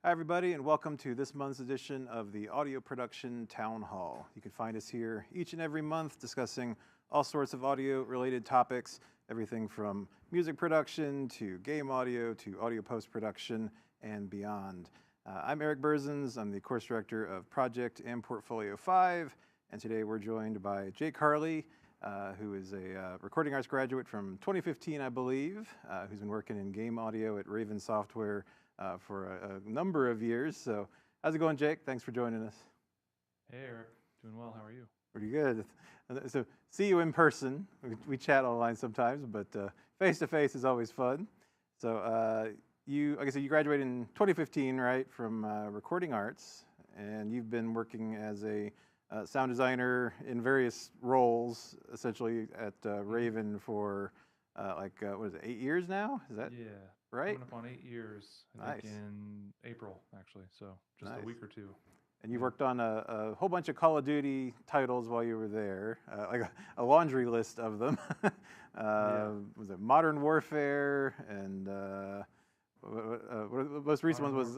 Hi, everybody, and welcome to this month's edition of the Audio Production Town Hall. You can find us here each and every month discussing all sorts of audio-related topics, everything from music production to game audio to audio post-production and beyond. I'm Eric Berzins. I'm the course director of Project and Portfolio 5, and today we're joined by Jake Harley, who is a recording arts graduate from 2015, I believe, who's been working in game audio at Raven Software for a number of years. So how's it going, Jake? Thanks for joining us. Hey, Eric. Doing well. How are you? Pretty good. So see you in person. We chat online sometimes, but face-to-face is always fun. So like I said, you graduated in 2015, right, from recording arts, and you've been working as a sound designer in various roles, essentially at Raven for what is it, 8 years now? Is that right? Coming up on 8 years, I think in April, actually, so just a week or two. And you worked on a whole bunch of Call of Duty titles while you were there, like a laundry list of them. Was it Modern Warfare and the most recent one was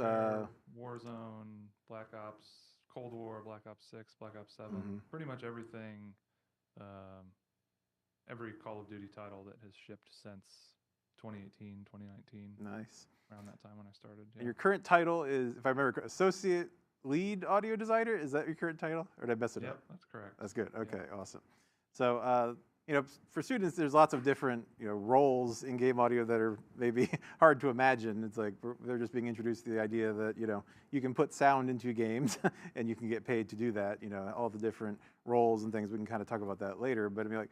Warzone, Black Ops, Cold War, Black Ops 6, Black Ops 7, pretty much everything, every Call of Duty title that has shipped since 2018, 2019. Nice. Around that time when I started. Yeah. And your current title is, if I remember, Associate Lead Audio Designer. Is that your current title, or did I mess it up? Yep, that's correct. That's good. Okay, awesome. So, for students, there's lots of different, roles in game audio that are maybe hard to imagine. It's like they're just being introduced to the idea that, you can put sound into games and you can get paid to do that, all the different roles and things. We can kind of talk about that later. But I mean, like,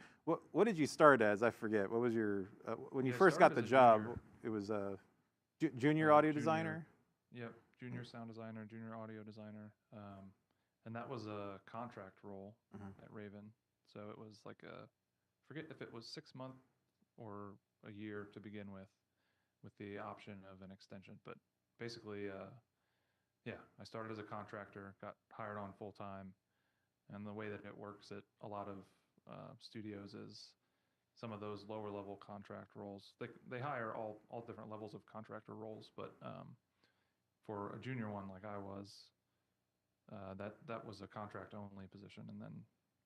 what did you start as? I forget. What was your, when you first got the job, junior. It was a junior audio designer? Yep, junior sound designer, junior audio designer. And that was a contract role at Raven. So it was like forget if it was 6 months or a year to begin with the option of an extension. But basically, I started as a contractor, got hired on full time. And the way that it works at a lot of studios is some of those lower level contract roles. They hire all different levels of contractor roles, but for a junior one like I was, that was a contract only position. And then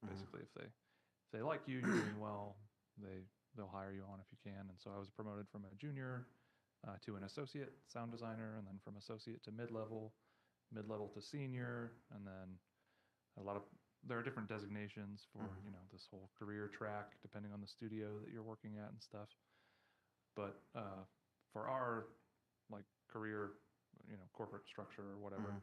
basically if they like you, you're doing well, they'll hire you on if you can. And so I was promoted from a junior to an associate sound designer, and then from associate to mid-level to senior, and then there are different designations for this whole career track depending on the studio that you're working at and stuff. But for our career, corporate structure or whatever,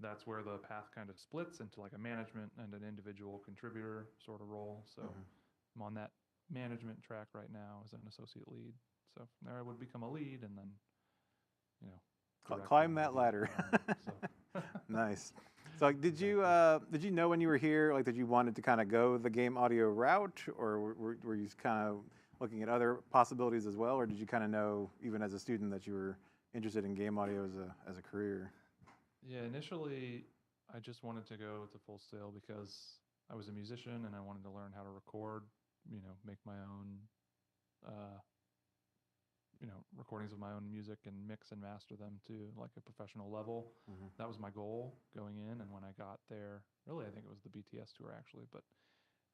that's where the path kind of splits into like a management and an individual contributor sort of role. So I'm on that management track right now as an associate lead. So from there I would become a lead and then, climb that ladder. Nice. So did you know when you were here, like, that you wanted to kind of go the game audio route, or were you kind of looking at other possibilities as well, or did you kind of know even as a student that you were interested in game audio as a career? Yeah, initially I just wanted to go to Full Sail because I was a musician and I wanted to learn how to record, make my own, recordings of my own music and mix and master them to like a professional level. That was my goal going in. And when I got there, really, I think it was the BTS tour actually, but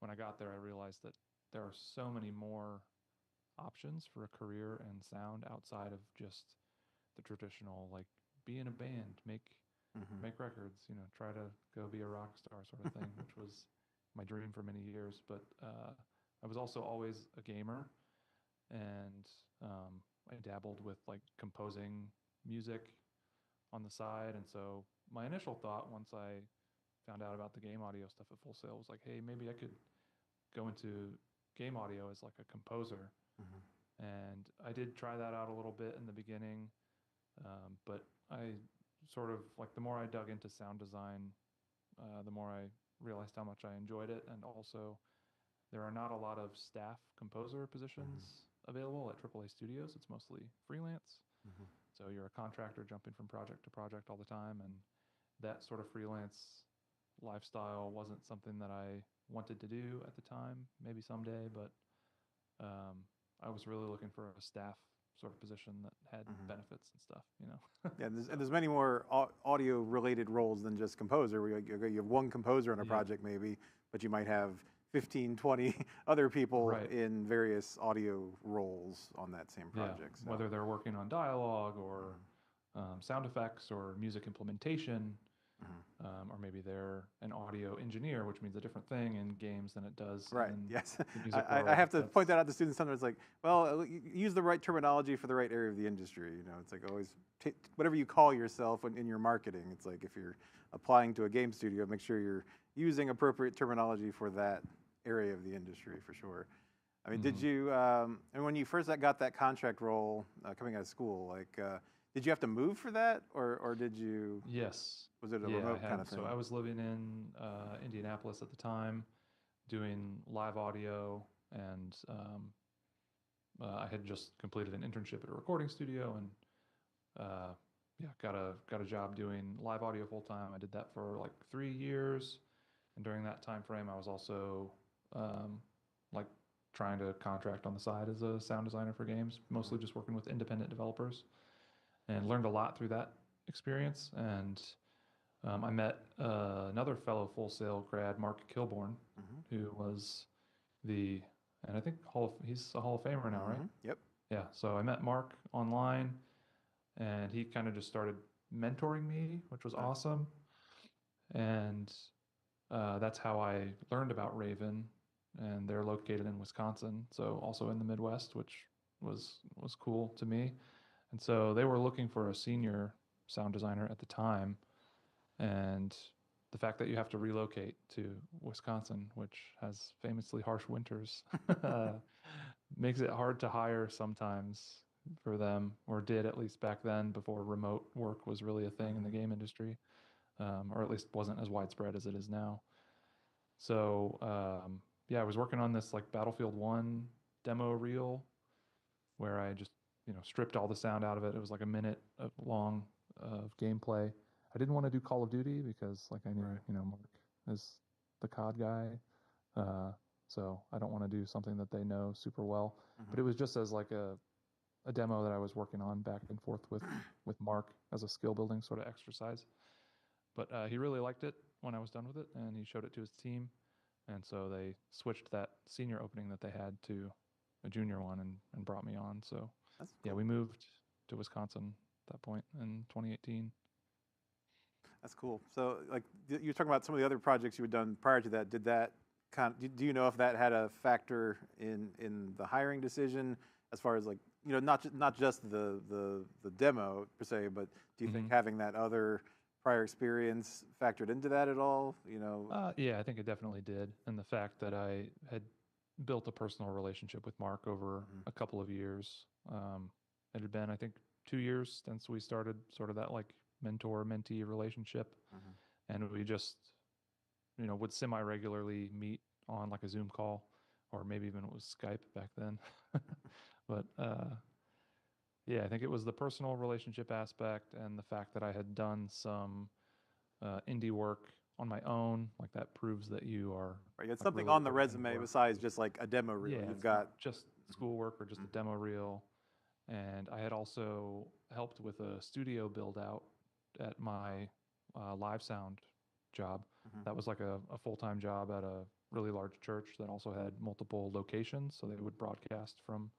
when I got there, I realized that there are so many more options for a career and sound outside of just the traditional, like, be in a band, make records, try to go be a rock star sort of thing, which was my dream for many years. But I was also always a gamer, and I dabbled with like composing music on the side. And so my initial thought once I found out about the game audio stuff at Full Sail was like, hey, maybe I could go into game audio as like a composer. And I did try that out a little bit in the beginning, but I sort of, like, the more I dug into sound design, the more I realized how much I enjoyed it. And also, there are not a lot of staff composer positions available at AAA studios. It's mostly freelance. So you're a contractor jumping from project to project all the time, and that sort of freelance lifestyle wasn't something that I wanted to do at the time. Maybe someday, but I was really looking for a staff sort of position that had benefits and stuff, you know. Yeah, and there's many more audio related roles than just composer. Where you have one composer on a project maybe, but you might have 15, 20 other people in various audio roles on that same project. So. Whether they're working on dialogue or sound effects or music implementation, or maybe they're an audio engineer, which means a different thing in games than it does in yes. the music I world. have to point that out to students sometimes. Like, well, use the right terminology for the right area of the industry. You know, it's like always whatever you call yourself in your marketing. It's like if you're applying to a game studio, make sure you're using appropriate terminology for that area of the industry for sure. I mean, did you? And when you first got that contract role coming out of school, like, did you have to move for that, or did you? Yes. Was it a remote kind of thing? So I was living in Indianapolis at the time, doing live audio, and I had just completed an internship at a recording studio, and got a job doing live audio full time. I did that for like 3 years, and during that time frame, I was also like trying to contract on the side as a sound designer for games, mostly just working with independent developers, and learned a lot through that experience. And I met another fellow Full Sail grad, Mark Kilborn, who was and I think he's a Hall of Famer now, right? Yep. Yeah. So I met Mark online, and he kind of just started mentoring me, which was awesome. And that's how I learned about Raven, and they're located in Wisconsin, so also in the Midwest, which was cool to me. And so they were looking for a senior sound designer at the time, and the fact that you have to relocate to Wisconsin, which has famously harsh winters, makes it hard to hire sometimes for them, or did at least back then, before remote work was really a thing in the game industry, or at least wasn't as widespread as it is now. So I was working on this like Battlefield 1 demo reel where I just stripped all the sound out of it. It was like a minute long of gameplay. I didn't want to do Call of Duty because like I knew Mark is the COD guy, so I don't want to do something that they know super well. But it was just as like a demo that I was working on back and forth with Mark as a skill building sort of exercise. But he really liked it when I was done with it, and he showed it to his team. And so they switched that senior opening that they had to a junior one and brought me on. So cool. We moved to Wisconsin at that point in 2018. That's cool. So like you're talking about some of the other projects you had done prior to that. Did that do you know if that had a factor in the hiring decision as far as like, not just the demo per se, but do you think having that other prior experience factored into that at all? Yeah, I think it definitely did. And the fact that I had built a personal relationship with Mark over a couple of years. It had been, I think, 2 years since we started sort of that like mentor-mentee relationship. And we just, would semi-regularly meet on like a Zoom call, or maybe even it was Skype back then. But I think it was the personal relationship aspect and the fact that I had done some indie work on my own. Like that proves that you are right. It's like something really on the resume besides just like a demo reel. You've got just schoolwork or just a demo reel. And I had also helped with a studio build out at my live sound job. That was like a full-time job at a really large church that also had multiple locations. So they would broadcast from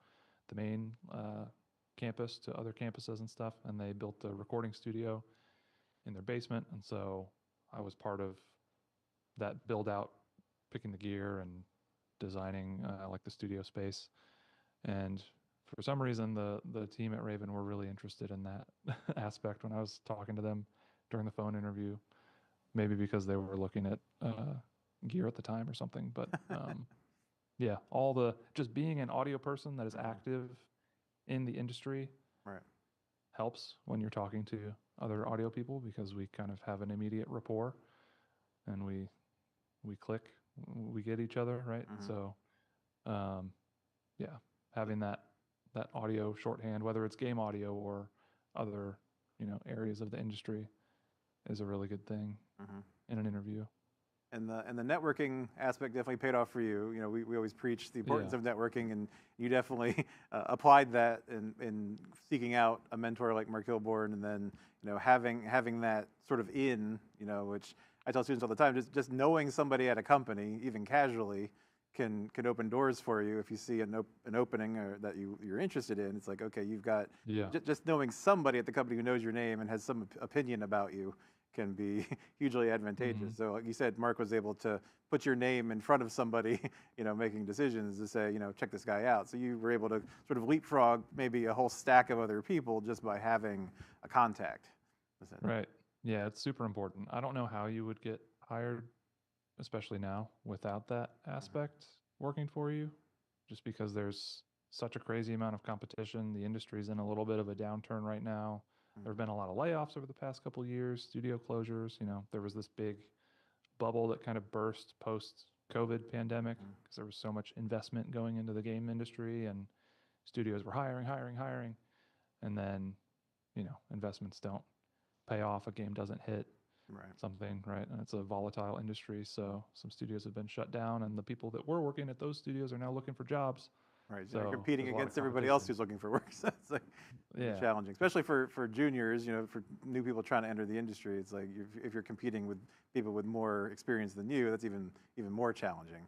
the main campus to other campuses and stuff. And they built a recording studio in their basement. And so I was part of that build out, picking the gear and designing like the studio space. And for some reason, the team at Raven were really interested in that aspect when I was talking to them during the phone interview. Maybe because they were looking at gear at the time or something. But just being an audio person that is active in the industry helps when you're talking to other audio people, because we kind of have an immediate rapport and we click, we get each other, right? So having that audio shorthand, whether it's game audio or other areas of the industry, is a really good thing in an interview. And the networking aspect definitely paid off for you. You know, we always preach the importance Yeah. of networking, and you definitely applied that in seeking out a mentor like Mark Kilborn, and then having that sort of which I tell students all the time, just knowing somebody at a company, even casually, can open doors for you if you see an opening or that you're interested in. It's like, okay, you've got Yeah. just knowing somebody at the company who knows your name and has some opinion about you can be hugely advantageous. So like you said, Mark was able to put your name in front of somebody, making decisions to say, check this guy out. So you were able to sort of leapfrog maybe a whole stack of other people just by having a contact. Right. Yeah, it's super important. I don't know how you would get hired, especially now, without that aspect working for you, just because there's such a crazy amount of competition. The industry's in a little bit of a downturn right now. There have been a lot of layoffs over the past couple of years, studio closures. There was this big bubble that kind of burst post-COVID pandemic because there was so much investment going into the game industry, and studios were hiring. And then, investments don't pay off. A game doesn't hit something, right? And it's a volatile industry. So some studios have been shut down, and the people that were working at those studios are now looking for jobs. Right, so you're competing there's a lot of against everybody else competition. who's looking for work. So it's like Yeah. challenging, especially for juniors. For new people trying to enter the industry. It's like if you're competing with people with more experience than you, that's even more challenging.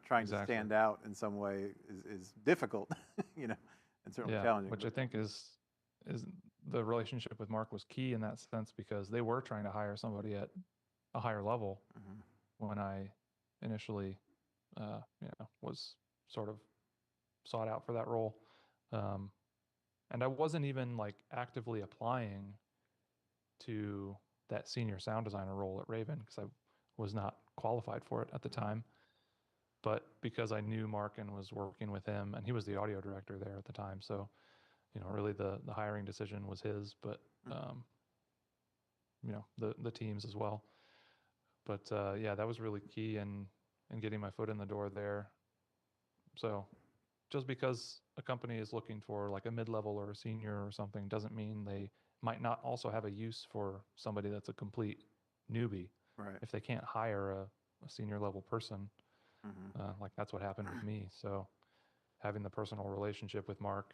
Trying to Exactly. stand out in some way is difficult. And certainly Yeah, challenging. which I think is the relationship with Mark was key in that sense, because they were trying to hire somebody at a higher level when I initially, was sort of sought out for that role. And I wasn't even like actively applying to that senior sound designer role at Raven because I was not qualified for it at the time. But because I knew Mark and was working with him, and he was the audio director there at the time, so really the hiring decision was his, but the teams as well. But yeah, that was really key in getting my foot in the door there. So just because a company is looking for like a mid-level or a senior or something doesn't mean they might not also have a use for somebody that's a complete newbie. Right. If they can't hire a senior level person, like that's what happened with me. So having the personal relationship with Mark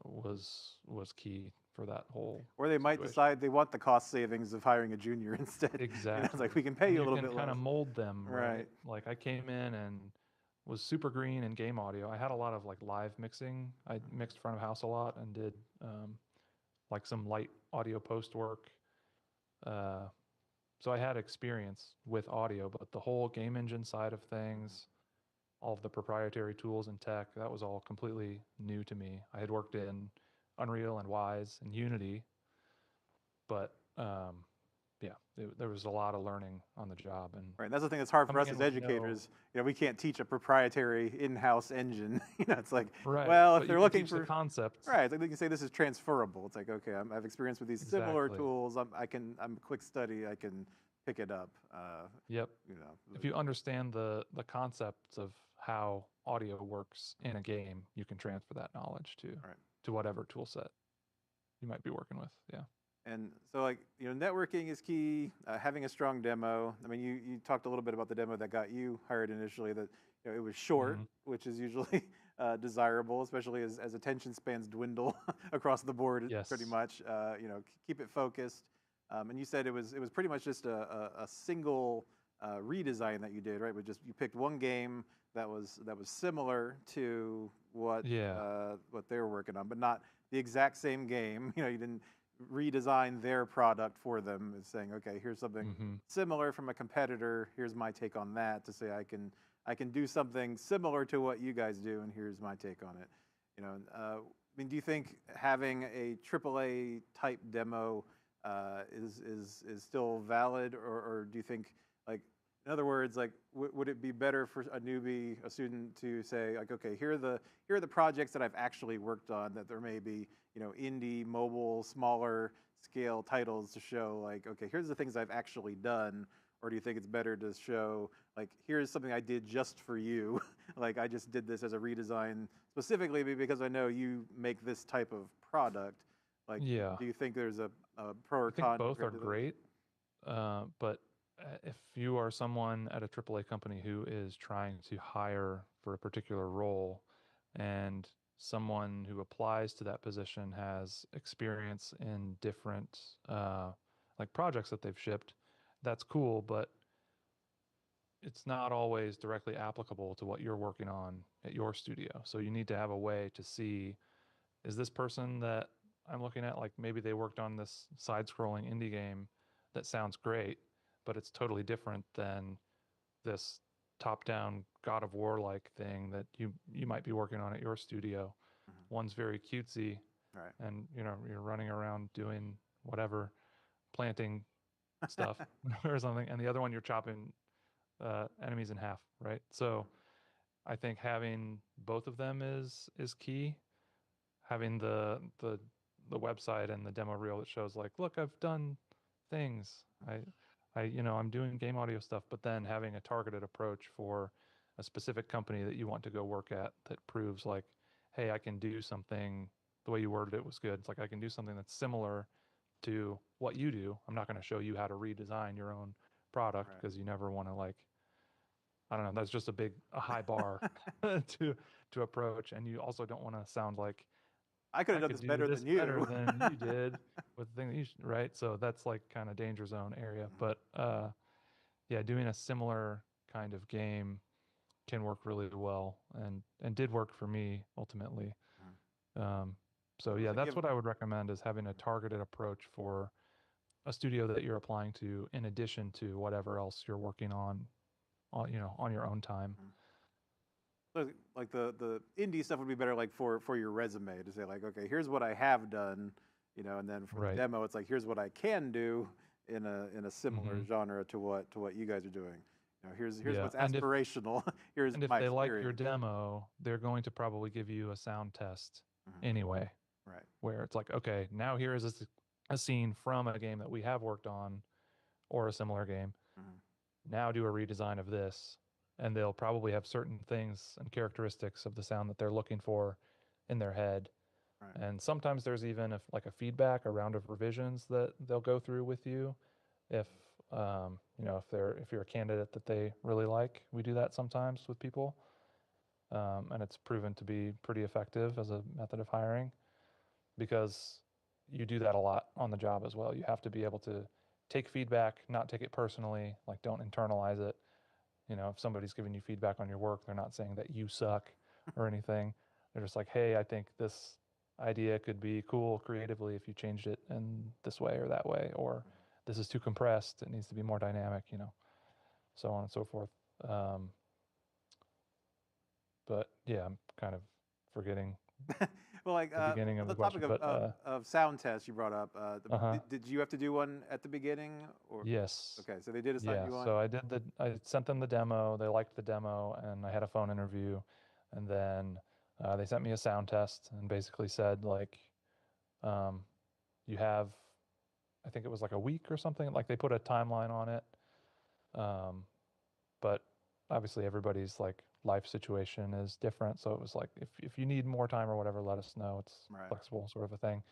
was key for that whole Or they might situation. decide they want the cost savings of hiring a junior instead. Exactly. It's like, we can pay you a little bit kind of less. mold them, Right. Like I came in and was super green in game audio. I had a lot of like live mixing. I mixed front of house a lot and did like some light audio post work. So I had experience with audio, but the whole game engine side of things, all of the proprietary tools and tech, that was all completely new to me. I had worked in Unreal and Wise and Unity, but yeah, there was a lot of learning on the job. And Right, and that's the thing that's hard for us coming as in with educators. We can't teach a proprietary in-house engine. It's like, right. well, if But they're you can looking teach for the concepts. right, it's like they can say this is transferable. It's like, okay, I have experience with these similar Exactly. tools. I'm a quick study. I can pick it up. Yep. If you understand the concepts of how audio works in a game, you can transfer that knowledge to whatever tool set you might be working with. Yeah. And so, like, networking is key. Having a strong demo. I mean, you talked a little bit about the demo that got you hired initially. That it was short, which is usually desirable, especially as attention spans dwindle across the board. Yes. Pretty much. Keep it focused. And you said it was pretty much just a single redesign that you did, right? With just you picked one game that was similar to what what they were working on, but not the exact same game. You didn't redesign their product for them. It's saying, okay, here's something similar from a competitor. Here's my take on that to say I can do something similar to what you guys do, and here's my take on it. I mean, do you think having a AAA type demo is still valid, or do you think, like, in other words, like, would it be better for a newbie, a student, to say, like, okay, here are the projects that I've actually worked on, that there may be, indie, mobile, smaller scale titles to show, like, okay, here's the things I've actually done, or do you think it's better to show, like, here's something I did just for you, like, I just did this as a redesign specifically because I know you make this type of product, like, Yeah. do you think there's a pro or I think con? both are great, but if you are someone at a AAA company who is trying to hire for a particular role, and someone who applies to that position has experience in different like projects that they've shipped, that's cool, but it's not always directly applicable to what you're working on at your studio. So you need to have a way to see, is this person that I'm looking at, like maybe they worked on this side-scrolling indie game that sounds great, but it's totally different than this top-down God of War like thing that you might be working on at your studio. One's very cutesy, Right. and you're running around doing whatever, planting stuff or something, and the other one you're chopping enemies in half, right? So I think having both of them is key. Having the website and the demo reel that shows like, look, I've done things. I'm doing game audio stuff, but then having a targeted approach for a specific company that you want to go work at that proves like, hey, I can do something. The way you worded it was good. It's like I can do something that's similar to what you do. I'm not going to show you how to redesign your own product Right. because you never want to like, I don't know, that's just a high bar to approach, and you also don't want to sound like I could I have done could this do better this than you. better than you did with the thing that right? So that's like kind of danger zone area. But yeah, doing a similar kind of game can work really well, and did work for me ultimately. Um, so yeah, Looks like you that's have, what I would recommend, is having a targeted approach for a studio that you're applying to, in addition to whatever else you're working on your own time. like the indie stuff would be better like for your resume to say like, okay, here's what I have done, and then for the Right. demo, it's like, here's what I can do in a similar hmm genre to what you guys are doing. Here's Yeah, what's aspirational. Here's and if my they like your experience. demo, they're going to probably give you a sound test Mhm. anyway, Right. where it's like, okay, now here is a scene from a game that we have worked on or a similar game. Mhm. Now do a redesign of this, and they'll probably have certain things and characteristics of the sound that they're looking for in their head. Right. And sometimes there's even like a feedback, a round of revisions that they'll go through with you. If if you're a candidate that they really like, we do that sometimes with people, and it's proven to be pretty effective as a method of hiring, because you do that a lot on the job as well. You have to be able to take feedback, not take it personally, like don't internalize it. If somebody's giving you feedback on your work, they're not saying that you suck or anything. They're just like, hey, I think this idea could be cool creatively if you changed it in this way or that way, or this is too compressed, it needs to be more dynamic, so on and so forth. Um, but yeah, I'm kind of forgetting Well, like the beginning on of the the topic question, but of sound tests you brought up, uh-huh. did you have to do one at the beginning or? Yes. Okay, so they did assign Yeah, you one. so I sent them the demo, they liked the demo, and I had a phone interview, and then they sent me a sound test and basically said like, um, you have, I think it was like a week or something, like they put a timeline on it. Um, but obviously everybody's like life situation is different. So it was like, if you need more time or whatever, let us know. It's Right. flexible sort of a thing,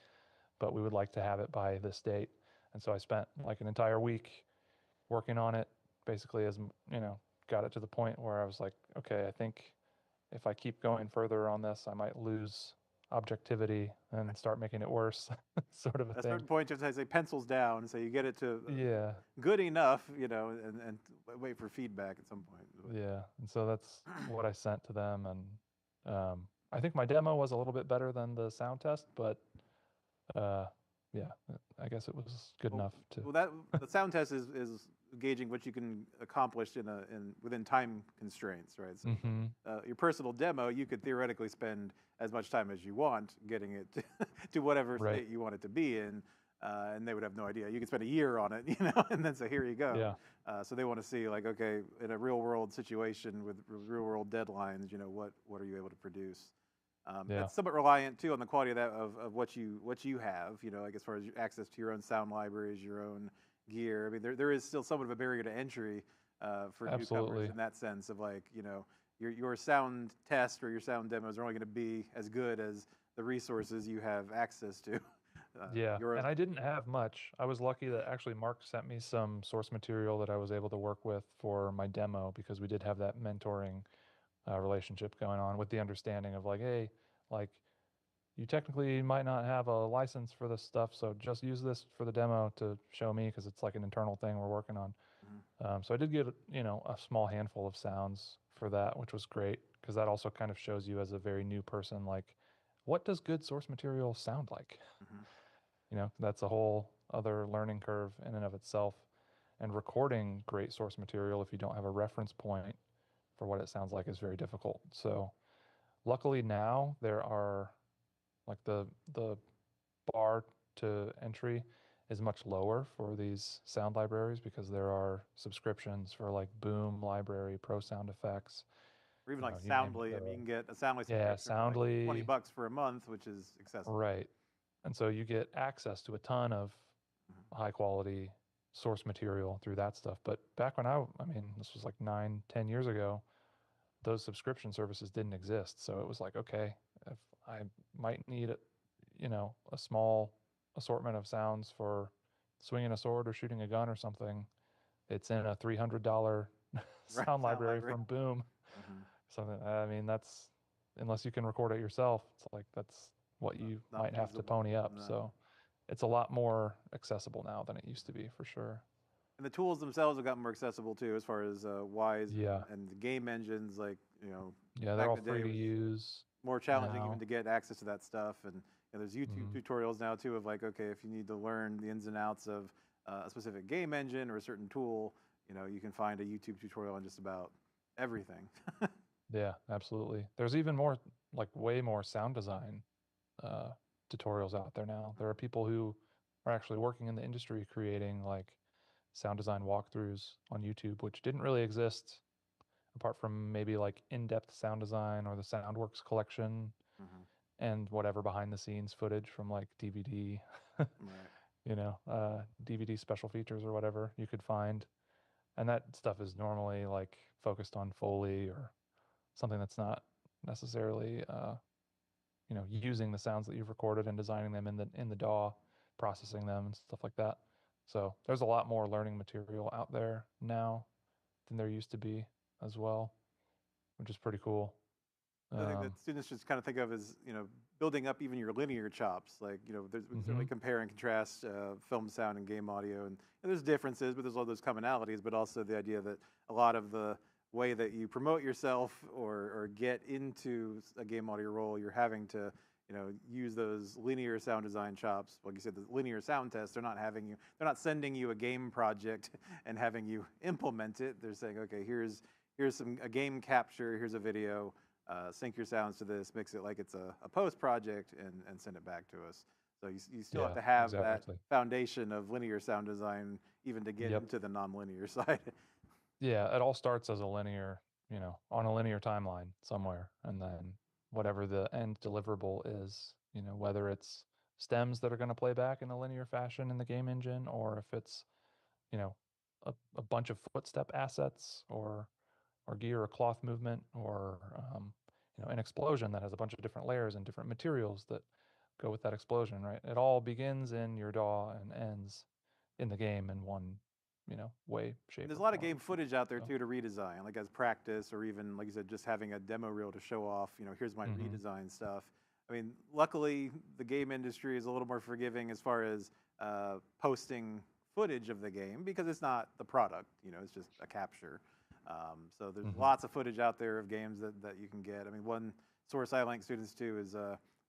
but we would like to have it by this date. And so I spent like an entire week working on it, basically, got it to the point where I was like, okay, I think if I keep going further on this, I might lose objectivity and start making it worse, sort of a At a thing. certain point, just I say pencils down, so you get it to Yeah, good enough, and wait for feedback at some point. yeah. And so that's what I sent to them. And I think my demo was a little bit better than the sound test, but uh, yeah, I guess it was good Well, enough to. well, that the sound test is gauging what you can accomplish in within time constraints, right? So, hmm your personal demo, you could theoretically spend as much time as you want getting it to whatever Right. state you want it to be in, and they would have no idea. You could spend a year on it, and then say, here you go. Yeah. So they want to see like, okay, in a real world situation with real world deadlines, what are you able to produce? Yeah. That's somewhat reliant too on the quality of what you have, like as far as access to your own sound libraries, your own gear. I mean, there is still somewhat of a barrier to entry for newcomers Absolutely. in that sense of like, your sound test or your sound demos are only going to be as good as the resources you have access to. Yeah, yours. and I didn't have much. I was lucky that actually Mark sent me some source material that I was able to work with for my demo because we did have that mentoring relationship going on with the understanding of like, hey, like you technically might not have a license for this stuff, so just use this for the demo to show me because it's like an internal thing we're working on. Mhm. So I did get, a small handful of sounds for that, which was great because that also kind of shows you as a very new person, like, what does good source material sound like? Mhm. That's a whole other learning curve in and of itself. And recording great source material, if you don't have a reference point for what it sounds like, is very difficult. So luckily now there are like the bar to entry is much lower for these sound libraries because there are subscriptions for like Boom Library, Pro Sound Effects, Or even like you name it. Soundly. I There mean, you are, can get a Soundly yeah, subscription for like Soundly, $20 for a month, which is accessible. right. And so you get access to a ton of Mhm. high quality source material through that stuff. But back when I mean, this was like 9, 10 years ago, those subscription services didn't exist. So it was like, okay, if I might need a small assortment of sounds for swinging a sword or shooting a gun or something, it's in a $300 Right, sound Sound library Library. from Boom. Hmm. Something, I mean, that's, unless you can record it yourself, it's like that's what Not, you not might have to feasible. pony up. No. So it's a lot more accessible now than it used to be for sure. And the tools themselves have gotten more accessible too, as far as Wise Yeah. and the game engines. Like, Yeah, they're back all in the day, free it to was use more challenging even now. to get access to that stuff. And there's YouTube Hmm. tutorials now too of like, okay, if you need to learn the ins and outs of a specific game engine or a certain tool, you can find a YouTube tutorial on just about everything. Yeah, absolutely. There's even more, like way more sound design uh, tutorials out there now. There are people who are actually working in the industry creating like sound design walkthroughs on YouTube, which didn't really exist apart from maybe like in-depth sound design or the Soundworks collection Hmm. and whatever behind the scenes footage from like DVD, Right. DVD special features or whatever you could find. And that stuff is normally like focused on Foley or something that's not necessarily using the sounds that you've recorded and designing them in the DAW, processing them and stuff like that. So there's a lot more learning material out there now than there used to be as well, which is pretty cool. I think that Um, students just kind of think of as, building up even your linear chops. Like, we can certainly mhm. compare and contrast film sound and game audio. And there's differences, but there's all those commonalities, but also the idea that a lot of the way that you promote yourself or get into a game audio role, you're having to, use those linear sound design chops. Like you said, the linear sound test, they're not sending you a game project and having you implement it. They're saying, okay, here's a game capture, here's a video, sync your sounds to this, mix it like it's a post project, and send it back to us. So you still have Yeah, to have that exactly. foundation of linear sound design even to get Yep. into the nonlinear side. Yeah, it all starts as a linear, on a linear timeline somewhere, and then whatever the end deliverable is, whether it's stems that are going to play back in a linear fashion in the game engine, or if it's, you know, a bunch of footstep assets or gear or cloth movement or an explosion that has a bunch of different layers and different materials that go with that explosion, right? It all begins in your DAW and ends in the game in one, way, And shape, there's a or lot of form. game footage out there So, too to redesign, like as practice, or even like you said, just having a demo reel to show off. Here's my hmm redesign stuff. I mean, luckily the game industry is a little more forgiving as far as posting footage of the game because it's not the product. It's just a capture. So there's hmm lots of footage out there of games that you can get. I mean, one source I link students to is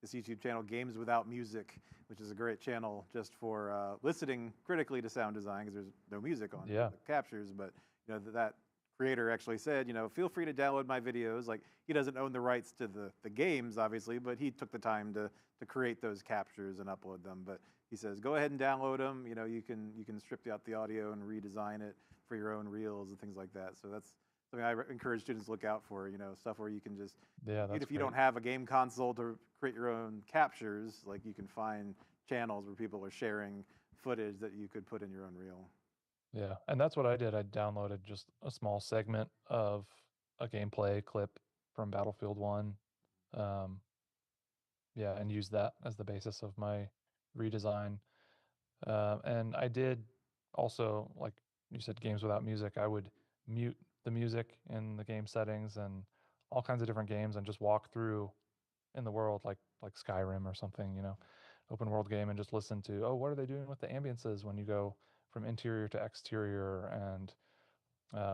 this YouTube channel, Games Without Music, which is a great channel just for listening critically to sound design because there's no music on yeah, the captures. But that creator actually said, feel free to download my videos. Like, he doesn't own the rights to the games, obviously, but he took the time to create those captures and upload them. But he says, go ahead and download them. You can strip out the audio and redesign it for your own reels and things like that. So that's something I encourage students to look out for. Stuff where you can just, yeah, even that's if you don't great. have a game console to create your own captures, like you can find channels where people are sharing footage that you could put in your own reel. Yeah, and that's what I did. I downloaded just a small segment of a gameplay clip from Battlefield 1. Um, yeah, and used that as the basis of my redesign. And I did also, like you said, games without music. I would mute the music in the game settings and all kinds of different games and just walk through in the world like Skyrim or something, open world game, and just listen to, oh, what are they doing with the ambiances when you go from interior to exterior, and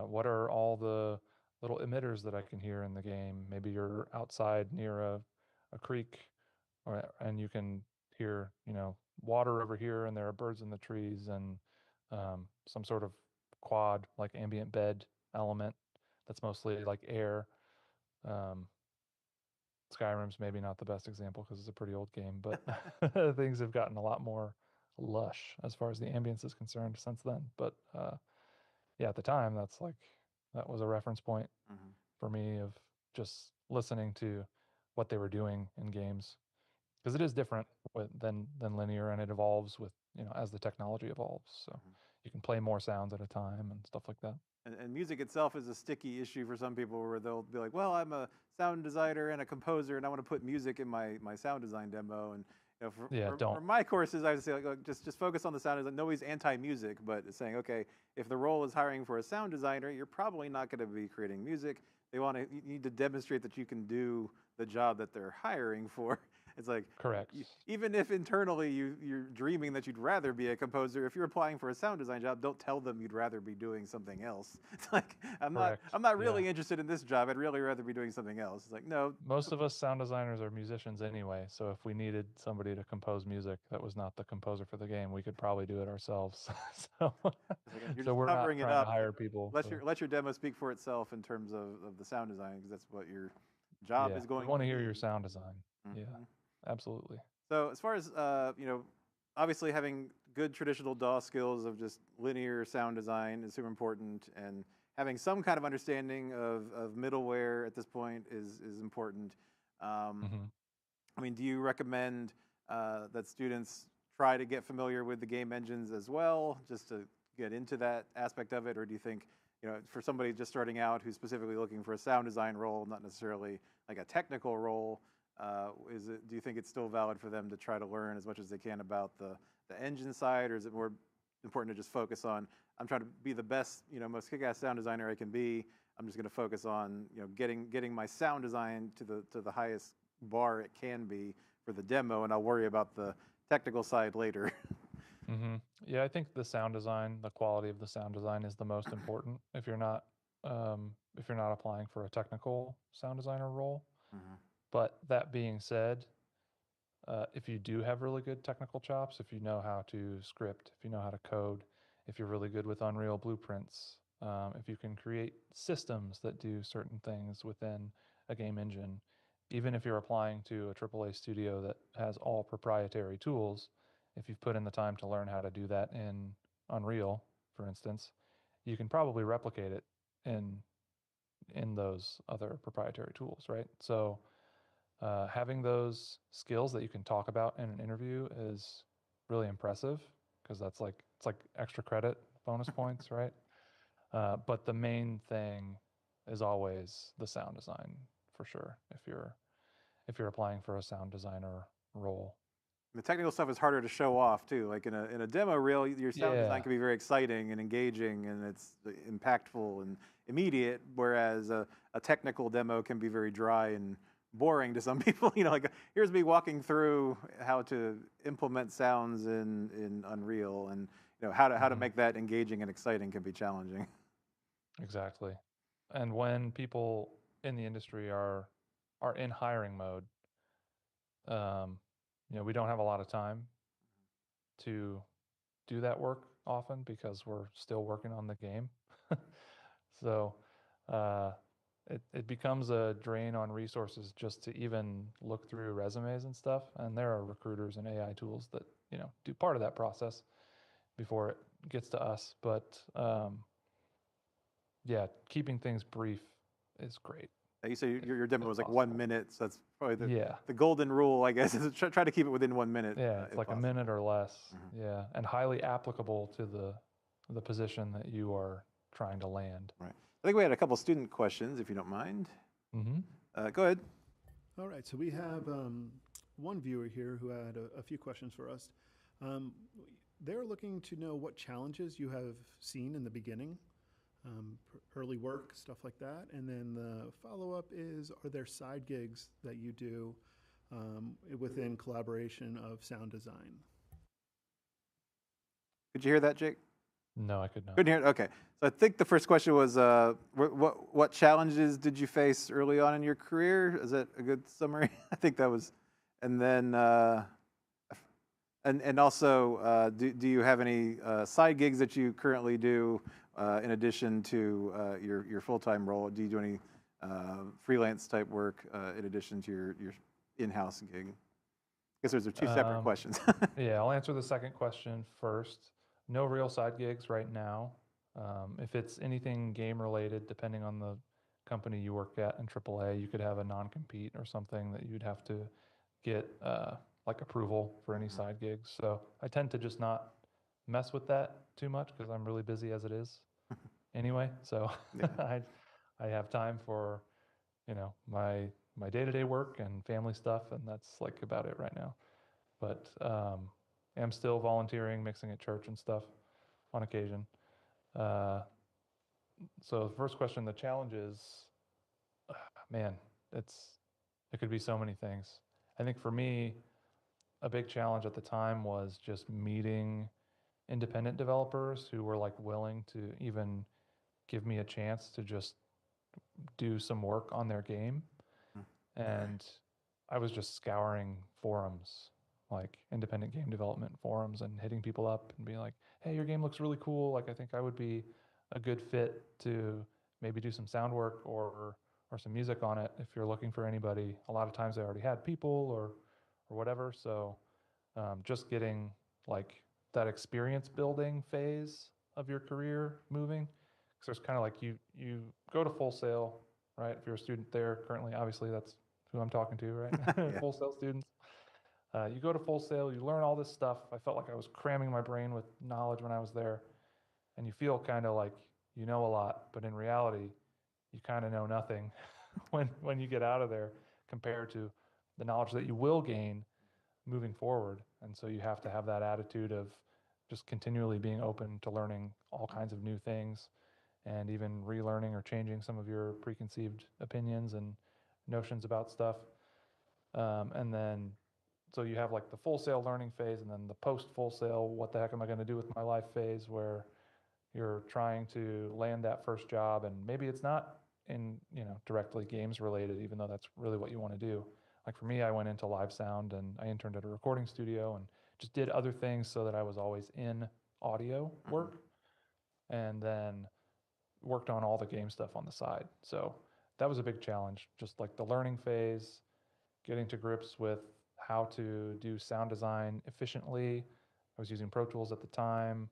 what are all the little emitters that I can hear in the game? Maybe you're outside near a creek, and you can hear, water over here, and there are birds in the trees, and some sort of quad, like ambient bed element that's mostly like air. Um, Skyrim's maybe not the best example because it's a pretty old game, but things have gotten a lot more lush as far as the ambience is concerned since then. But yeah, at the time, that was a reference point for me of just listening to what they were doing in games, because it is different than linear, and it evolves with, as the technology evolves. So you can play more sounds at a time and stuff like that. And music itself is a sticky issue for some people, where they'll be like, well, I'm a sound designer and a composer, and I want to put music in my sound design demo. And for my courses, I would say, like, just focus on the sound design. Nobody's anti-music, but it's saying, okay, if the role is hiring for a sound designer, you're probably not going to be creating music. You need to demonstrate that you can do the job that they're hiring for. It's like, correct. Even if internally you're dreaming that you'd rather be a composer, if you're applying for a sound design job, don't tell them you'd rather be doing something else. It's like, I'm not really interested in this job. I'd really rather be doing something else. It's like, no. Most of us sound designers are musicians anyway, so if we needed somebody to compose music that was not the composer for the game, we could probably do it ourselves. So, you're so just we're not covering it trying up. to hire people. Let your demo speak for itself in terms of the sound design, because that's what your job is going to be. We want to hear your sound design. Yeah, absolutely. So as far as obviously having good traditional DAW skills of just linear sound design is super important, and having some kind of understanding of middleware at this point is important. I mean, do you recommend that students try to get familiar with the game engines as well, just to get into that aspect of it? Or do you think, for somebody just starting out who's specifically looking for a sound design role, not necessarily like a technical role, do you think it's still valid for them to try to learn as much as they can about the engine side, or is it more important to just focus on, I'm trying to be the best, most kick-ass sound designer I can be. I'm just going to focus on, getting my sound design to the highest bar it can be for the demo, and I'll worry about the technical side later. Yeah, I think the sound design, the quality of the sound design, is the most important if you're not applying for a technical sound designer role. But that being said, if you do have really good technical chops, if you know how to script, if you know how to code, if you're really good with Unreal blueprints, if you can create systems that do certain things within a game engine, even if you're applying to a AAA studio that has all proprietary tools, if you've put in the time to learn how to do that in Unreal, for instance, you can probably replicate it in those other proprietary tools, right? So having those skills that you can talk about in an interview is really impressive, because it's like extra credit, bonus points, right? But the main thing is always the sound design, for sure, if you're applying for a sound designer role. The technical stuff is harder to show off too. Like in a demo reel, your sound design can be very exciting and engaging, and it's impactful and immediate. Whereas a technical demo can be very dry and boring to some people. Like, here's me walking through how to implement sounds in Unreal, and how to make that engaging and exciting can be challenging. Exactly. And when people in the industry are in hiring mode, we don't have a lot of time to do that work often, because we're still working on the game. So it becomes a drain on resources just to even look through resumes and stuff. And there are recruiters and AI tools that, do part of that process before it gets to us. But yeah, keeping things brief is great. You say your demo was like 1 minute, so that's probably the golden rule, I guess, is try to keep it within 1 minute. Yeah, it's like possible. A minute or less. Yeah, and highly applicable to the position that you are trying to land. Right. I think we had a couple student questions, if you don't mind. Go ahead. All right, so we have one viewer here who had a few questions for us. Um, they're looking to know what challenges you have seen in the beginning, early work, stuff like that. And then the follow-up is, are there side gigs that you do within collaboration of sound design? Could you hear that, Jake? No, I could not. Couldn't hear it? Okay. So I think the first question was, what challenges did you face early on in your career? Is that a good summary? I think that was, and then, and also, do you have any side gigs that you currently do in addition to your full-time role? Do you do any freelance type work in addition to your in-house gig? I guess those are two separate questions. Yeah, I'll answer the second question first. No real side gigs right now. If it's anything game related, depending on the company you work at in AAA, you could have a non-compete or something that you'd have to get like approval for any side gigs. So I tend to just not mess with that too much because I'm really busy as it is anyway. So I have time for, you know, my day-to-day work and family stuff, and that's like about it right now. But am still volunteering, mixing at church and stuff on occasion. So the first question, the challenge is, man, it could be so many things. I think for me, a big challenge at the time was just meeting independent developers who were like willing to even give me a chance to just do some work on their game. And I was just scouring forums, like independent game development forums, and hitting people up and being like, hey, your game looks really cool. Like, I think I would be a good fit to maybe do some sound work or some music on it if you're looking for anybody. A lot of times they already had people or whatever. So just getting like that experience building phase of your career moving. Because there's kind of like you go to Full Sail, right? If you're a student there currently, obviously that's who I'm talking to, right? Yeah. Full Sail students. You go to Full Sail, you learn all this stuff. I felt like I was cramming my brain with knowledge when I was there. And you feel kind of like you know a lot, but in reality, you kind of know nothing when you get out of there compared to the knowledge that you will gain moving forward. And so you have to have that attitude of just continually being open to learning all kinds of new things and even relearning or changing some of your preconceived opinions and notions about stuff. And then, so you have like the Full Sail learning phase and then the post Full Sail, what the heck am I going to do with my life phase, where you're trying to land that first job. And maybe it's not in, you know, directly games related, even though that's really what you want to do. Like for me, I went into live sound and I interned at a recording studio and just did other things so that I was always in audio work, and then worked on all the game stuff on the side. So that was a big challenge, just like the learning phase, getting to grips with how to do sound design efficiently. I was using Pro Tools at the time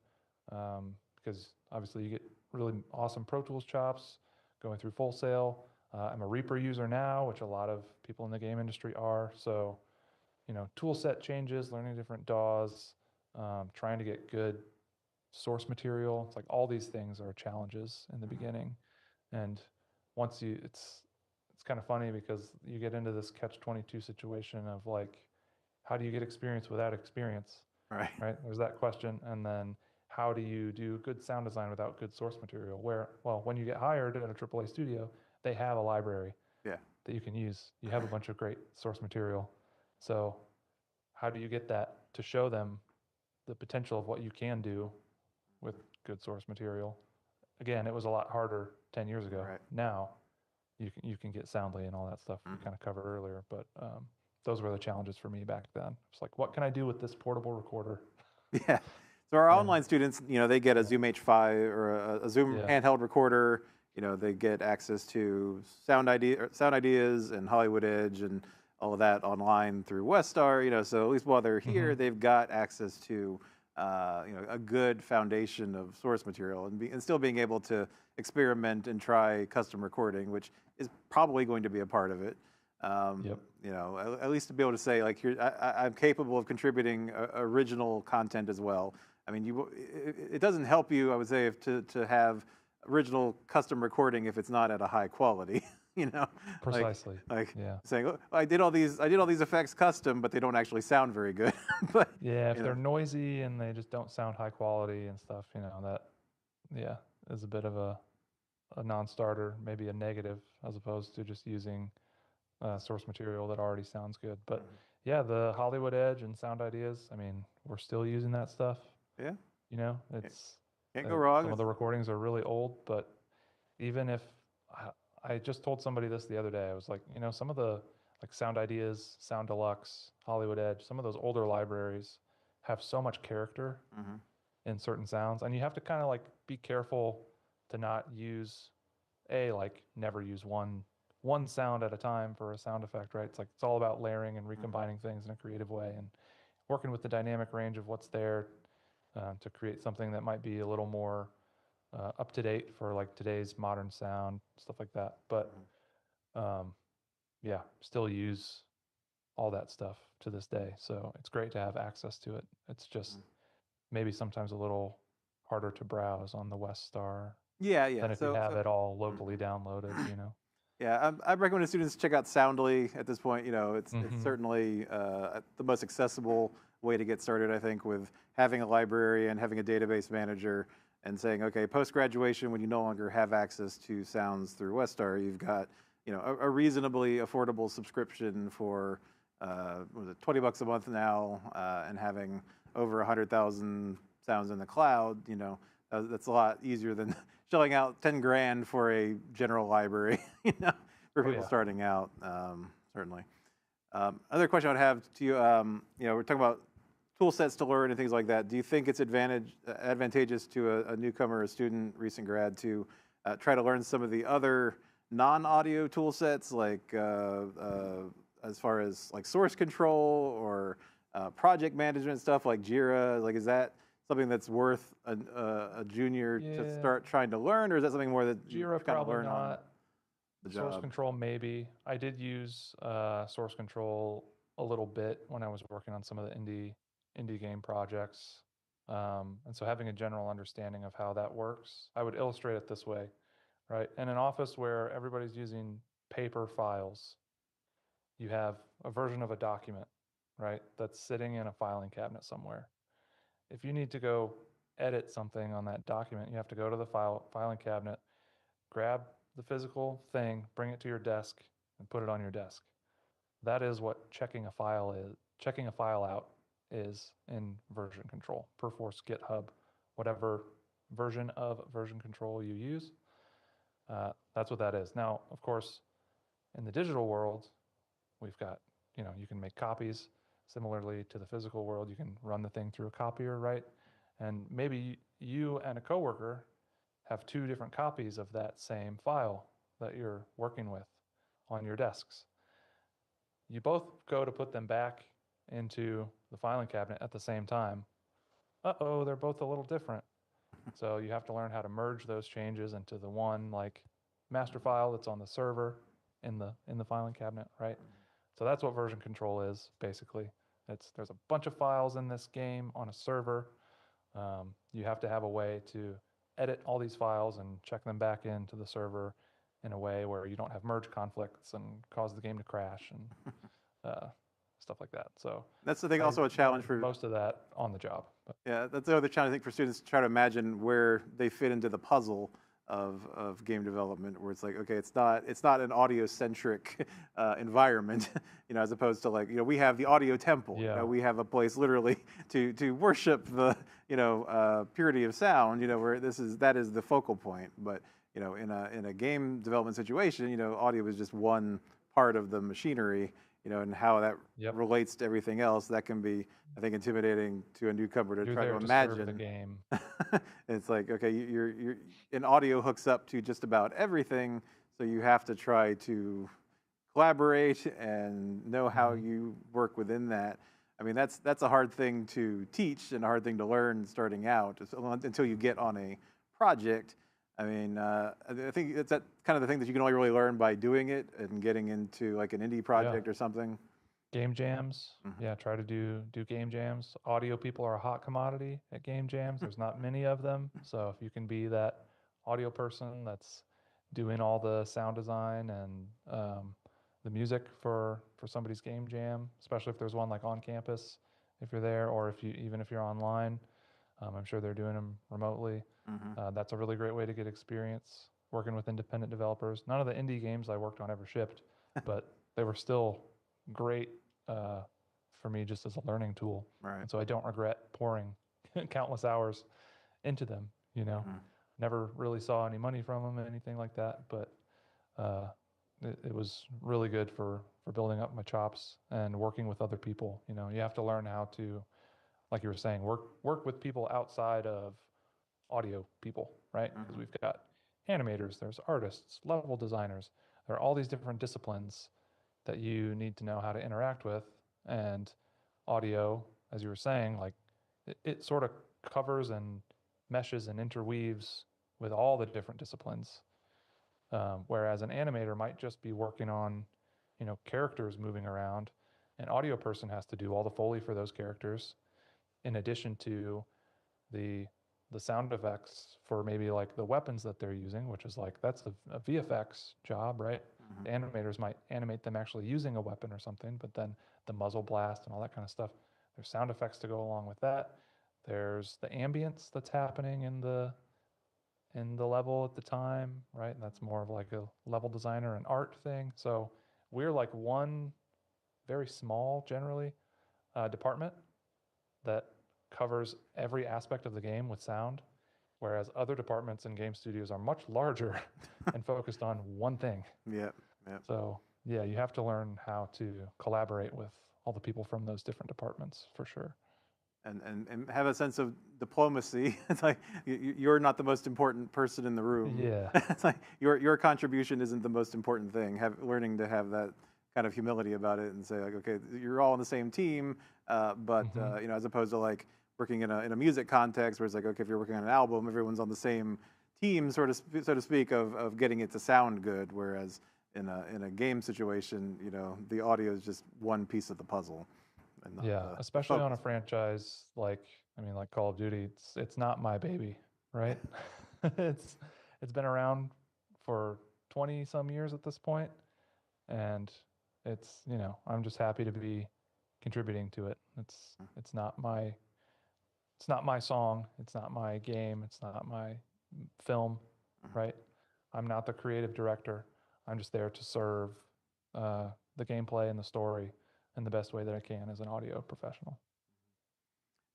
because obviously you get really awesome Pro Tools chops going through Full Sail. I'm a Reaper user now, which a lot of people in the game industry are. So, you know, tool set changes, learning different DAWs, trying to get good source material. It's like all these things are challenges in the beginning. And once it's kind of funny because you get into this catch-22 situation of like, how do you get experience without experience? Right. Right. There's that question. And then how do you do good sound design without good source material? Well, when you get hired at a AAA studio, they have a library that you can use. You have a bunch of great source material. So how do you get that to show them the potential of what you can do with good source material? Again, it was a lot harder 10 years ago. Right. Now you can get Soundly and all that stuff we kind of covered earlier, but those were the challenges for me back then. It's like, what can I do with this portable recorder? Yeah. So our online students, you know, they get a Zoom H5 or a Zoom handheld recorder. You know, they get access to sound ideas and Hollywood Edge and all of that online through Westar. You know, so at least while they're here, they've got access to you know, a good foundation of source material and still being able to experiment and try custom recording, which is probably going to be a part of it. You know, at least to be able to say, like, here, I'm capable of contributing original content as well. I mean, it doesn't help you, I would say, to have original custom recording if it's not at a high quality. You know, precisely. Like saying, oh, I did all these effects custom, but they don't actually sound very good. But Yeah, if you they're know, noisy and they just don't sound high quality and stuff, that, yeah, is a bit of a non-starter, maybe a negative, as opposed to just using source material that already sounds good. But yeah, the Hollywood Edge and Sound Ideas, I mean, we're still using that stuff. yeah, can't, It's can't go wrong. some of the recordings are really old, but even if I just told somebody this the other day, I was like, some of the like Sound Ideas, Sound Deluxe, Hollywood Edge, some of those older libraries have so much character Mm-hmm. in certain sounds, and you have to kind of like be careful to not use like never use one sound at a time for a sound effect, right? It's all about layering and recombining things in a creative way and working with the dynamic range of what's there to create something that might be a little more up to date for like today's modern sound, stuff like that. But um, yeah, still use all that stuff to this day. So it's great to have access to it. It's just maybe sometimes a little harder to browse on the West Star Yeah, than yeah. if you have it all locally Mhm. downloaded. Yeah, I recommend students check out Soundly at this point. It's Hmm. certainly the most accessible way to get started, I think, with having a library and having a database manager and saying, okay, post graduation, when you no longer have access to sounds through Westar, you've got a reasonably affordable subscription for what was it, $20 a month now, and having over 100,000 sounds in the cloud. That's a lot easier than shelling out 10 grand for a general library, for Oh people yeah. starting out, certainly. Other question I would have to you, we're talking about tool sets to learn and things like that. Do you think it's advantageous to a newcomer, a student, recent grad to try to learn some of the other non-audio tool sets, like as far as like source control or project management stuff like Jira? Like, is that something that's worth a junior to Yeah. start trying to learn, or is that something more that you Jira kind of probably learn on not. the Source job? control maybe. I did use source control a little bit when I was working on some of the indie game projects. And so having a general understanding of how that works, I would illustrate it this way, right? In an office where everybody's using paper files, you have a version of a document, right? That's sitting in a filing cabinet somewhere. If you need to go edit something on that document, you have to go to the filing cabinet, grab the physical thing, bring it to your desk, and put it on your desk. That is what checking a file out is in version control, Perforce, GitHub, whatever version of version control you use. That's what that is. Now, of course, in the digital world, we've got, you can make copies. Similarly to the physical world, you can run the thing through a copier, right? And maybe you and a coworker have two different copies of that same file that you're working with on your desks. You both go to put them back into the filing cabinet at the same time. Uh-oh, they're both a little different. So you have to learn how to merge those changes into the one like master file that's on the server in the filing cabinet, right? So that's what version control is basically. There's a bunch of files in this game on a server. You have to have a way to edit all these files and check them back into the server in a way where you don't have merge conflicts and cause the game to crash and uh, stuff like that. So That's the thing. I Also, a challenge learned for most of that on the job. But yeah, that's the other challenge I think for students to try to imagine where they fit into the puzzle of game development, where it's like, okay, it's not an audio centric environment, as opposed to like, we have the audio temple, yeah, we have a place literally to worship the purity of sound, where that is the focal point. But in a game development situation, audio is just one part of the machinery, and how that yep. relates to everything else, that can be, I think, intimidating to a newcomer to You're try to there to serve the imagine. game. It's like, okay, you're an audio hooks up to just about everything, so you have to try to collaborate and know how Mhm. you work within that. I mean, that's a hard thing to teach and a hard thing to learn starting out until you get on a project. I mean, I think it's that kind of the thing that you can only really learn by doing it and getting into like an indie Yeah. project or something. Game jams. Mhm. Yeah, try to do game jams. Audio people are a hot commodity at game jams. There's not many of them. So if you can be that audio person that's doing all the sound design and the music for somebody's game jam, especially if there's one like on campus, if you're there, or even if you're online. I'm sure they're doing them remotely. That's a really great way to get experience working with independent developers. None of the indie games I worked on ever shipped, but they were still great for me just as a learning tool. Right. And so I don't regret pouring countless hours into them. Never really saw any money from them, anything like that, but it was really good for building up my chops and working with other people. You have to learn how to, like you were saying, work with people outside of audio people, right? Because we've got animators, there's artists, level designers. There are all these different disciplines that you need to know how to interact with. And audio, as you were saying, like it sort of covers and meshes and interweaves with all the different disciplines. Whereas an animator might just be working on, characters moving around. An audio person has to do all the Foley for those characters, in addition to the sound effects for maybe like the weapons that they're using, which is like that's a VFX job, right? The animators might animate them actually using a weapon or something, but then the muzzle blast and all that kind of stuff. There's sound effects to go along with that. There's the ambience that's happening in the level at the time, right? And that's more of like a level designer and art thing. So we're like one very small, generally, department that covers every aspect of the game with sound, whereas other departments and game studios are much larger and focused on one thing. Yeah. So yeah, you have to learn how to collaborate with all the people from those different departments for sure. And have a sense of diplomacy. It's like you're not the most important person in the room. Yeah. It's like your contribution isn't the most important thing. Learning to have that kind of humility about it and say like, okay, you're all on the same team, but as opposed to like working in a music context where it's like, okay, if you're working on an album, everyone's on the same team, so to speak, of getting it to sound good. Whereas in a game situation, the audio is just one piece of the puzzle. Yeah, especially on a franchise like Call of Duty, it's not my baby, right? It's been around for 20 some years at this point, and it's I'm just happy to be contributing to it. It's not my song, it's not my game, it's not my film, right? I'm not the creative director. I'm just there to serve the gameplay and the story in the best way that I can as an audio professional.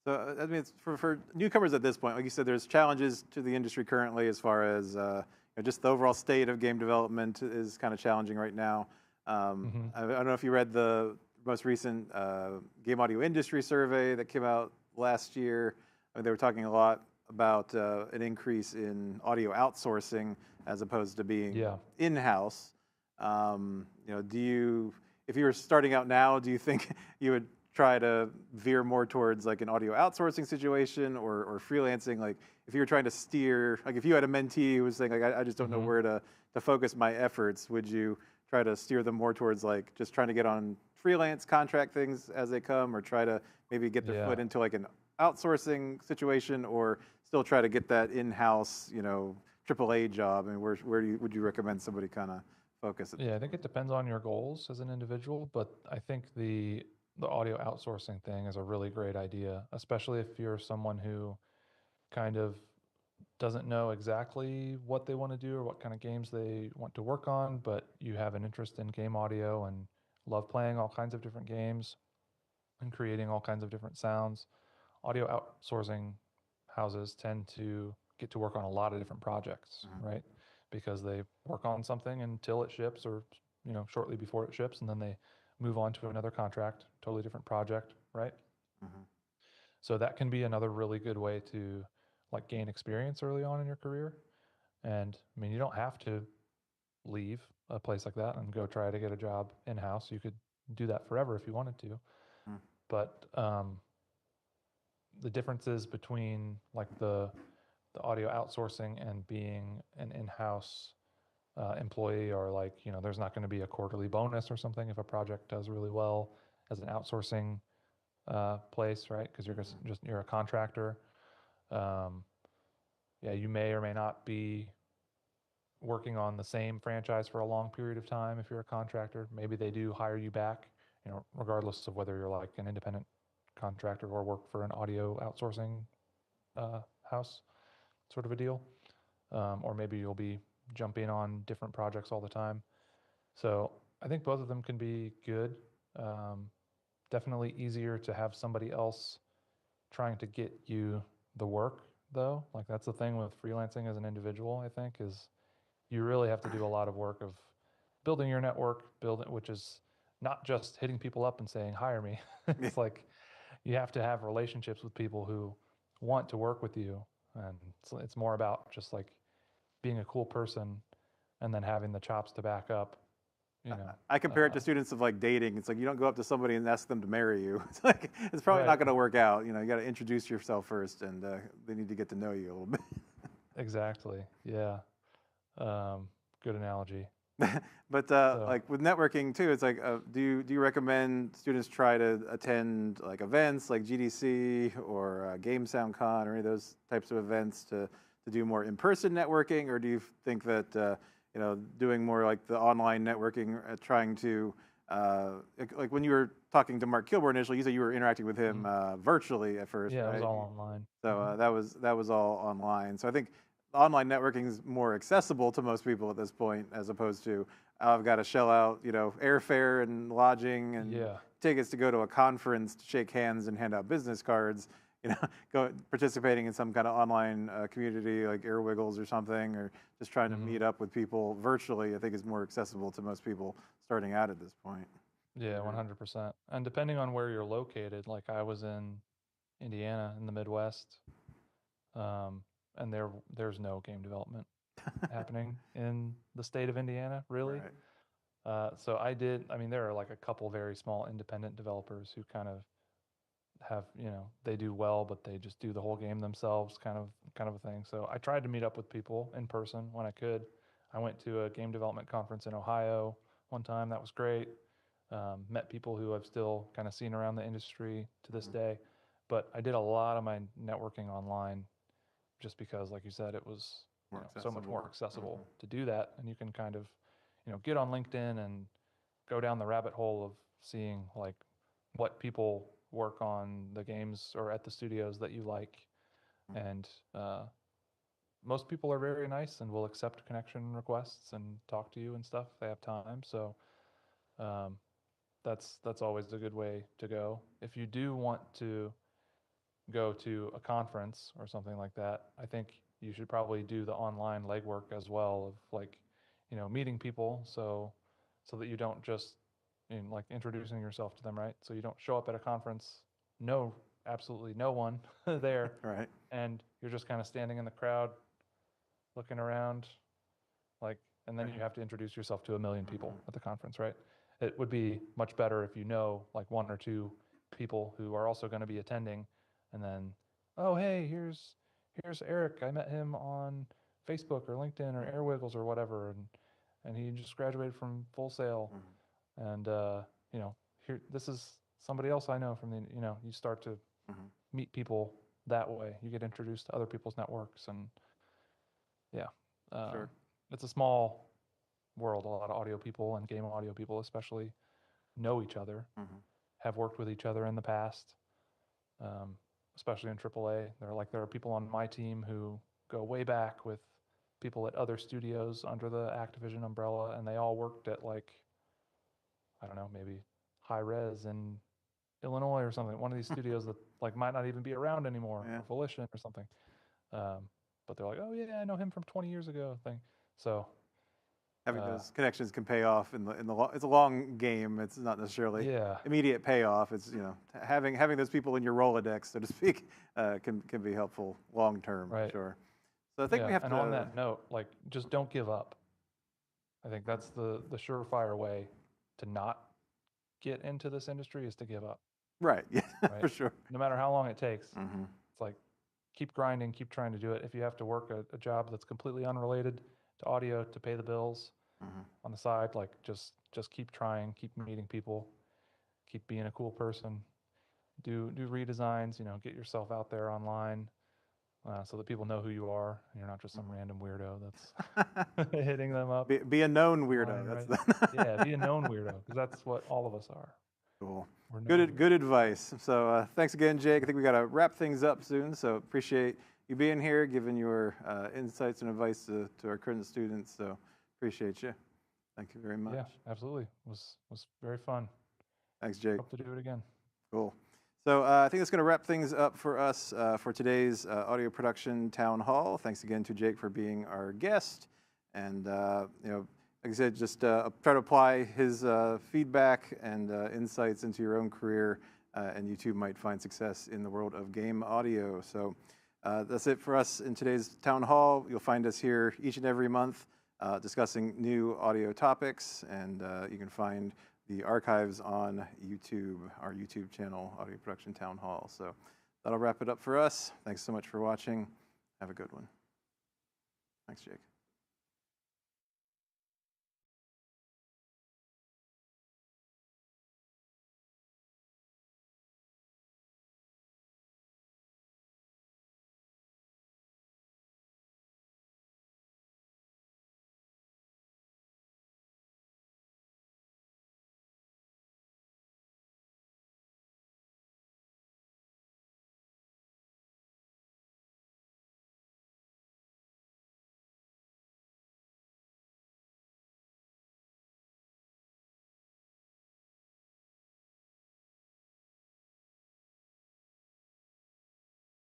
So it's for newcomers at this point, like you said, there's challenges to the industry currently as far as just the overall state of game development is kind of challenging right now. I don't know if you read the most recent game audio industry survey that came out last year. They were talking a lot about an increase in audio outsourcing as opposed to being in-house. If you were starting out now, do you think you would try to veer more towards like an audio outsourcing situation or freelancing? Like if you were trying to steer, like if you had a mentee who was saying like, I just don't know where to focus my efforts, would you try to steer them more towards like just trying to get on freelance contract things as they come, or try to maybe get their foot into like an outsourcing situation, or still try to get that in-house, AAA job? I mean, would you recommend somebody kind of focus? Yeah, I think it depends on your goals as an individual, but I think the audio outsourcing thing is a really great idea, especially if you're someone who kind of doesn't know exactly what they want to do or what kind of games they want to work on, but you have an interest in game audio and love playing all kinds of different games and creating all kinds of different sounds. Audio outsourcing houses tend to get to work on a lot of different projects, right? Because they work on something until it ships, or shortly before it ships, and then they move on to another contract, totally different project, right? So that can be another really good way to like gain experience early on in your career. And I mean, you don't have to leave a place like that and go try to get a job in-house. You could do that forever if you wanted to. But the differences between like the audio outsourcing and being an in-house employee are like, there's not going to be a quarterly bonus or something if a project does really well as an outsourcing place, right? Because you're a contractor. You may or may not be working on the same franchise for a long period of time if you're a contractor. Maybe they do hire you back, regardless of whether you're like an independent contractor or work for an audio outsourcing house sort of a deal. Or maybe you'll be jumping on different projects all the time. So I think both of them can be good. Definitely easier to have somebody else trying to get you the work, though. Like that's the thing with freelancing as an individual, I think, is you really have to do a lot of work of building your network, which is not just hitting people up and saying, hire me. It's like you have to have relationships with people who want to work with you. And it's more about just like being a cool person and then having the chops to back up, you know. I compare it to students of like dating. It's like you don't go up to somebody and ask them to marry you. It's like it's probably not going to work out. You know, you got to introduce yourself first, and they need to get to know you a little bit. Exactly. Yeah. Good analogy. But like with networking too, it's like, do you recommend students try to attend like events like GDC or Game Sound Con or any of those types of events to do more in-person networking, or do you think that you know, doing more like the online networking, trying to like when you were talking to Mark Kilborn initially, you said you were interacting with him virtually at first. Yeah, right? it was all online. So that was all online. So I think online networking is more accessible to most people at this point, as opposed to I've got to shell out, you know, airfare and lodging and tickets to go to a conference to shake hands and hand out business cards. You know, participating in some kind of online community like Air Wiggles or something, or just trying to meet up with people virtually, I think is more accessible to most people starting out at this point. Yeah, 100%. And depending on where you're located, like I was in Indiana in the Midwest, and there's no game development happening in the state of Indiana, really. Right. So I mean, there are like a couple very small independent developers who kind of have, you know, they do well, but they just do the whole game themselves, kind of a thing. So I tried to meet up with people in person when I could. I went to a game development conference in Ohio one time. That was great. Met people who I've still kind of seen around the industry to this day. But I did a lot of my networking online just because, like you said, it was so much more accessible to do that. And you can kind of, you know, get on LinkedIn and go down the rabbit hole of seeing like what people work on the games or at the studios that you like. And most people are very nice and will accept connection requests and talk to you and stuff if they have time. So that's always a good way to go. If you do want to go to a conference or something like that, I think you should probably do the online legwork as well of like, you know, meeting people so that you don't just like introducing yourself to them, right? So you don't show up at a conference, absolutely no one there, Right. and you're just kind of standing in the crowd looking around, like, and then you have to introduce yourself to a million people at the conference, right? It would be much better if you know like one or two people who are also going to be attending, and then, oh hey, here's Eric. I met him on Facebook or LinkedIn or Airwiggles or whatever, and he just graduated from Full Sail, and you know, here, this is somebody else I know from the, you know, you start to meet people that way. You get introduced to other people's networks, and it's a small world. A lot of audio people and game audio people especially know each other, have worked with each other in the past, especially in AAA. There are people on my team who go way back with people at other studios under the Activision umbrella, and they all worked at like, I don't know, maybe High Res in Illinois or something. One of these studios that like might not even be around anymore, or Volition or something. But they're like, oh yeah, I know him from 20 years ago thing. So having those connections can pay off it's a long game. It's not necessarily immediate payoff. It's, you know, having those people in your Rolodex, so to speak, can be helpful long term, for sure. So I think we have to. And on that note, like, just don't give up. I think that's the surefire way to not get into this industry is to give up. Right. Yeah. Right? For sure. No matter how long it takes, it's like keep grinding, keep trying to do it. If you have to work a job that's completely unrelated to audio to pay the bills on the side, like just keep trying, keep meeting people, keep being a cool person, do redesigns, you know, get yourself out there online so that people know who you are and you're not just some random weirdo that's hitting them up. Be a known weirdo. Online, right? Yeah, be a known weirdo, because that's what all of us are. Cool. We're Good, noted. good advice. So thanks again, Jake. I think we got to wrap things up soon. So appreciate you being here, giving your insights and advice to our current students. So appreciate you. Thank you very much. Yeah, absolutely. Was very fun. Thanks, Jake. Hope to do it again. Cool. So I think that's going to wrap things up for us for today's audio production town hall. Thanks again to Jake for being our guest. And, you know, like I said, just try to apply his feedback and insights into your own career, and you too might find success in the world of game audio. So that's it for us in today's town hall. You'll find us here each and every month discussing new audio topics, and you can find the archives on YouTube, our YouTube channel, Audio Production Town Hall. So that'll wrap it up for us. Thanks so much for watching. Have a good one. Thanks, Jake.